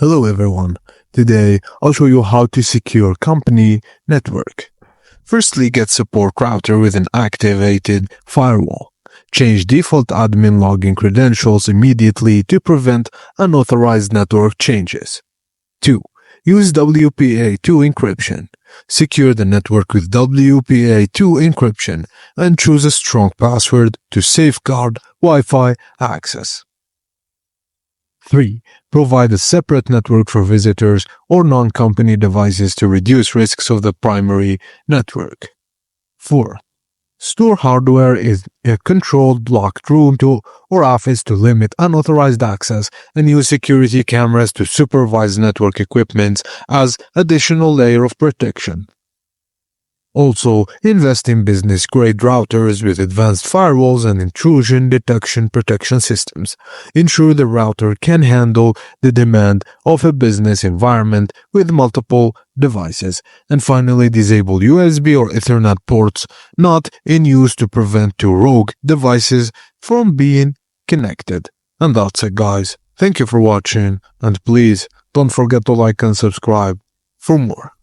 Hello everyone, today I'll show you how to secure company network. Firstly, get support router with an activated firewall. Change default admin login credentials immediately to prevent unauthorized network changes. 2. Use WPA2 encryption. Secure the network with WPA2 encryption and choose a strong password to safeguard Wi-Fi access. 3. Provide a separate network for visitors or non-company devices to reduce risks of the primary network. 4. Store hardware in a controlled locked room or office to limit unauthorized access and use security cameras to supervise network equipment as additional layer of protection. Also, invest in business-grade routers with advanced firewalls and intrusion detection protection systems. Ensure the router can handle the demand of a business environment with multiple devices. And finally, disable USB or Ethernet ports not in use to prevent two rogue devices from being connected. And that's it, guys. Thank you for watching, and please don't forget to like and subscribe for more.